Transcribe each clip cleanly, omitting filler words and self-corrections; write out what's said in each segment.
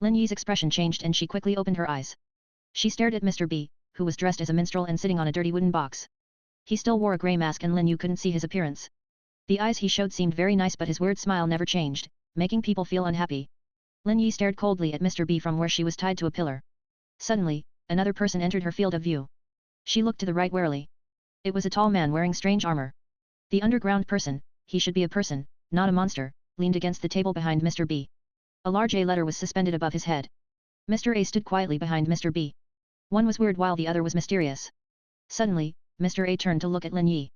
Lin Yi's expression changed and she quickly opened her eyes. She stared at Mr. B, who was dressed as a minstrel and sitting on a dirty wooden box. He still wore a grey mask and Lin Yu couldn't see his appearance. The eyes he showed seemed very nice but his weird smile never changed, making people feel unhappy. Lin Yi stared coldly at Mr. B from where she was tied to a pillar. Suddenly, another person entered her field of view. She looked to the right warily. It was a tall man wearing strange armor. The underground person, he should be a person, not a monster, leaned against the table behind Mr. B. A large A letter was suspended above his head. Mr. A stood quietly behind Mr. B. One was weird while the other was mysterious. Suddenly, Mr. A turned to look at Lin Yi.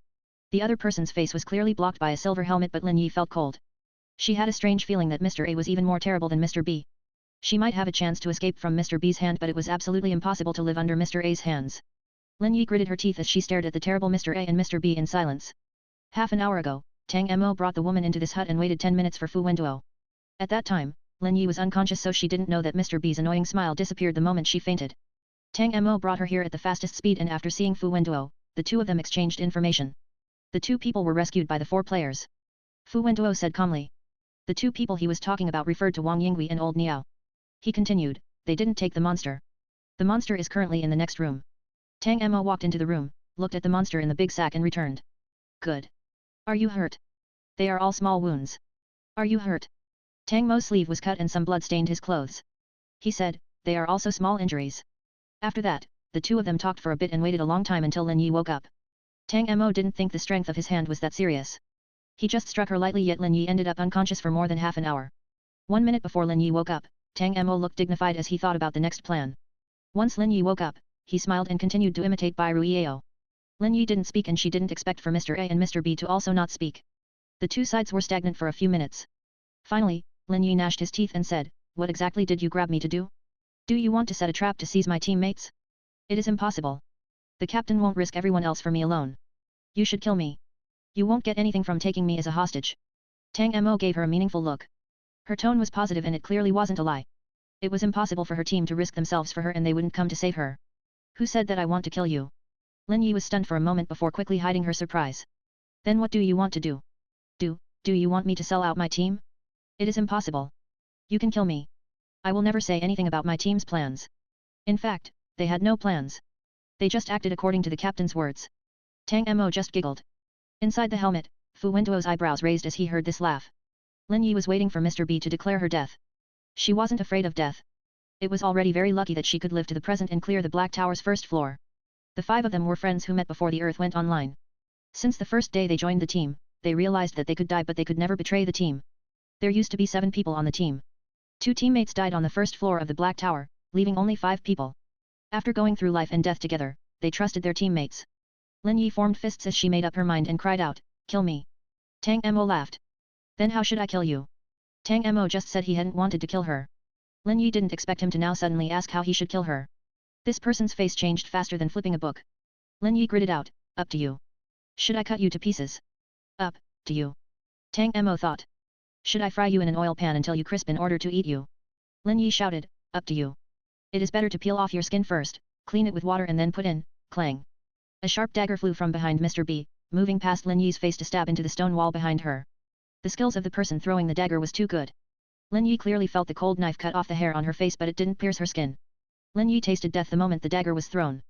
The other person's face was clearly blocked by a silver helmet but Lin Yi felt cold. She had a strange feeling that Mr. A was even more terrible than Mr. B. She might have a chance to escape from Mr. B's hand but it was absolutely impossible to live under Mr. A's hands. Lin Yi gritted her teeth as she stared at the terrible Mr. A and Mr. B in silence. Half an hour ago, Tang Mo brought the woman into this hut and waited 10 minutes for Fu Wenduo. At that time, Lin Yi was unconscious so she didn't know that Mr. B's annoying smile disappeared the moment she fainted. Tang Mo brought her here at the fastest speed and after seeing Fu Wenduo, the two of them exchanged information. The two people were rescued by the 4 players. Fu Wenduo said calmly. The 2 people he was talking about referred to Wang Yinghui and Old Niao. He continued, they didn't take the monster. The monster is currently in the next room. Tang Mo walked into the room, looked at the monster in the big sack and returned. Good. Are you hurt? They are all small wounds. Are you hurt? Tang Mo's sleeve was cut and some blood stained his clothes. He said, they are also small injuries. After that, the two of them talked for a bit and waited a long time until Lin Yi woke up. Tang Mo didn't think the strength of his hand was that serious. He just struck her lightly yet Lin Yi ended up unconscious for more than half an hour. 1 minute before Lin Yi woke up, Tang Mo looked dignified as he thought about the next plan. Once Lin Yi woke up, he smiled and continued to imitate Bai Ruiao. Lin Yi didn't speak and she didn't expect for Mr. A and Mr. B to also not speak. The two sides were stagnant for a few minutes. Finally, Lin Yi gnashed his teeth and said, what exactly did you grab me to do? Do you want to set a trap to seize my teammates? It is impossible. The captain won't risk everyone else for me alone. You should kill me. You won't get anything from taking me as a hostage. Tang Mo gave her a meaningful look. Her tone was positive and it clearly wasn't a lie. It was impossible for her team to risk themselves for her and they wouldn't come to save her. Who said that I want to kill you? Lin Yi was stunned for a moment before quickly hiding her surprise. Then what do you want to do? Do you want me to sell out my team? It is impossible. You can kill me. I will never say anything about my team's plans. In fact, they had no plans. They just acted according to the captain's words. Tang Mo just giggled. Inside the helmet, Fu Wenduo's eyebrows raised as he heard this laugh. Lin Yi was waiting for Mr. B to declare her death. She wasn't afraid of death. It was already very lucky that she could live to the present and clear the Black Tower's first floor. The 5 of them were friends who met before the Earth went online. Since the first day they joined the team, they realized that they could die but they could never betray the team. There used to be 7 people on the team. 2 teammates died on the first floor of the Black Tower, leaving only 5 people. After going through life and death together, they trusted their teammates. Lin Yi formed fists as she made up her mind and cried out, kill me. Tang Mo laughed. Then how should I kill you? Tang Mo just said he hadn't wanted to kill her. Lin Yi didn't expect him to now suddenly ask how he should kill her. This person's face changed faster than flipping a book. Lin Yi gritted out, up to you. Should I cut you to pieces? Up to you. Tang Mo thought. Should I fry you in an oil pan until you crisp in order to eat you? Lin Yi shouted, up to you. It is better to peel off your skin first, clean it with water and then put in, clang. A sharp dagger flew from behind Mr. B, moving past Lin Yi's face to stab into the stone wall behind her. The skills of the person throwing the dagger was too good. Lin Yi clearly felt the cold knife cut off the hair on her face but it didn't pierce her skin. Lin Yi tasted death the moment the dagger was thrown.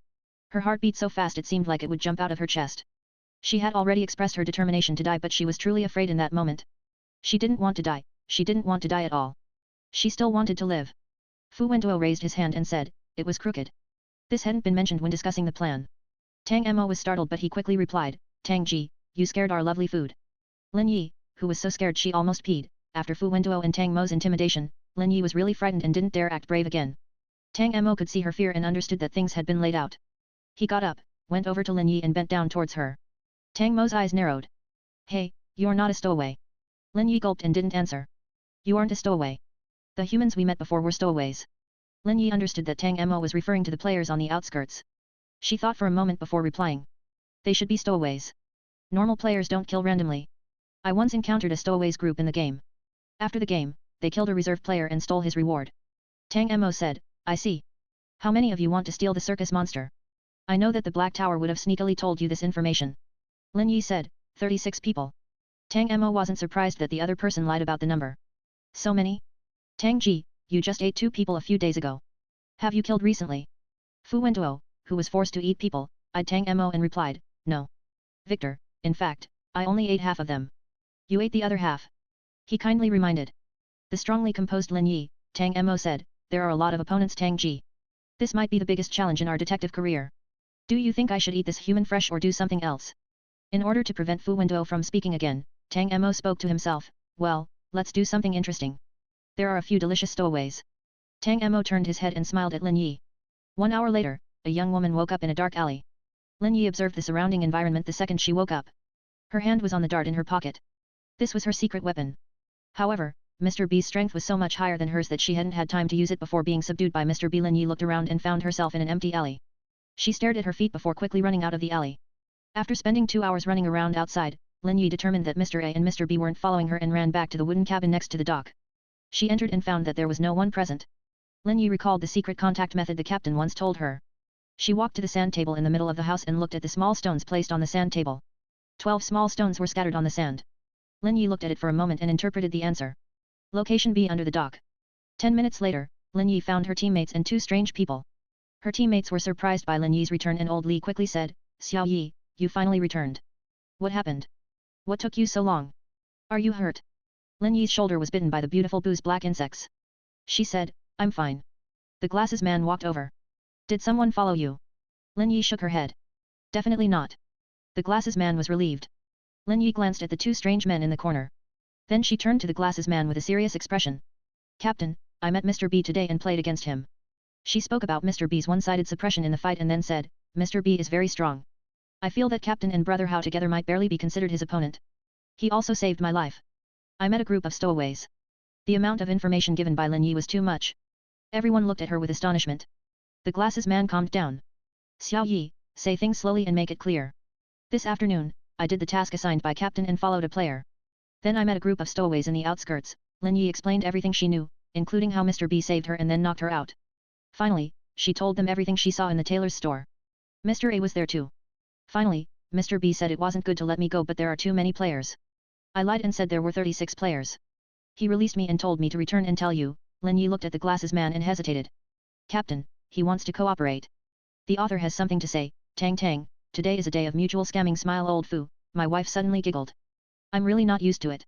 Her heart beat so fast it seemed like it would jump out of her chest. She had already expressed her determination to die but she was truly afraid in that moment. She didn't want to die, she didn't want to die at all. She still wanted to live. Fu Wenduo raised his hand and said, it was crooked. This hadn't been mentioned when discussing the plan. Tang Mo was startled but he quickly replied, Tang Ji, you scared our lovely food. Lin Yi, who was so scared she almost peed, after Fu Wenduo and Tang Mo's intimidation, Lin Yi was really frightened and didn't dare act brave again. Tang Mo could see her fear and understood that things had been laid out. He got up, went over to Lin Yi and bent down towards her. Tang Mo's eyes narrowed. Hey, you're not a stowaway. Lin Yi gulped and didn't answer. You aren't a stowaway. The humans we met before were stowaways. Lin Yi understood that Tang Mo was referring to the players on the outskirts. She thought for a moment before replying. They should be stowaways. Normal players don't kill randomly. I once encountered a stowaways group in the game. After the game, they killed a reserve player and stole his reward. Tang Mo said, I see. How many of you want to steal the circus monster? I know that the Black Tower would have sneakily told you this information. Lin Yi said, 36 people. Tang Mo wasn't surprised that the other person lied about the number. So many? Tang Ji, you just ate 2 people a few days ago. Have you killed recently? Fu Wentuo, who was forced to eat people, eyed Tang Mo and replied, no. Victor, in fact, I only ate half of them. You ate the other half. He kindly reminded. The strongly composed Lin Yi, Tang Mo said, there are a lot of opponents Tang Ji. This might be the biggest challenge in our detective career. Do you think I should eat this human fresh or do something else? In order to prevent Fu Wentuo from speaking again, Tang Mo spoke to himself, well, let's do something interesting. There are a few delicious stowaways. Tang Mo turned his head and smiled at Lin Yi. 1 hour later, a young woman woke up in a dark alley. Lin Yi observed the surrounding environment the second she woke up. Her hand was on the dart in her pocket. This was her secret weapon. However, Mr. B's strength was so much higher than hers that she hadn't had time to use it before being subdued by Mr. B. Lin Yi looked around and found herself in an empty alley. She stared at her feet before quickly running out of the alley. After spending 2 hours running around outside, Lin Yi determined that Mr. A and Mr. B weren't following her and ran back to the wooden cabin next to the dock. She entered and found that there was no one present. Lin Yi recalled the secret contact method the captain once told her. She walked to the sand table in the middle of the house and looked at the small stones placed on the sand table. 12 small stones were scattered on the sand. Lin Yi looked at it for a moment and interpreted the answer. Location B under the dock. 10 minutes later, Lin Yi found her teammates and 2 strange people. Her teammates were surprised by Lin Yi's return and old Li quickly said, Xiao Yi, you finally returned. What happened? What took you so long? Are you hurt? Lin Yi's shoulder was bitten by the beautiful Boo's black insects. She said, I'm fine. The glasses man walked over. Did someone follow you? Lin Yi shook her head. Definitely not. The glasses man was relieved. Lin Yi glanced at the 2 strange men in the corner. Then she turned to the glasses man with a serious expression. Captain, I met Mr. B today and played against him. She spoke about Mr. B's one-sided suppression in the fight and then said, Mr. B is very strong. I feel that Captain and Brother Hao together might barely be considered his opponent. He also saved my life. I met a group of stowaways. The amount of information given by Lin Yi was too much. Everyone looked at her with astonishment. The glasses man calmed down. Xiao Yi, say things slowly and make it clear. This afternoon, I did the task assigned by Captain and followed a player. Then I met a group of stowaways in the outskirts. Lin Yi explained everything she knew, including how Mr. B saved her and then knocked her out. Finally, she told them everything she saw in the tailor's store. Mr. A was there too. Finally, Mr. B said it wasn't good to let me go but there are too many players. I lied and said there were 36 players. He released me and told me to return and tell you. Lin Yi looked at the glasses man and hesitated. Captain, he wants to cooperate. The author has something to say. Tang Tang, today is a day of mutual scamming. Smile old Fu, my wife suddenly giggled. I'm really not used to it.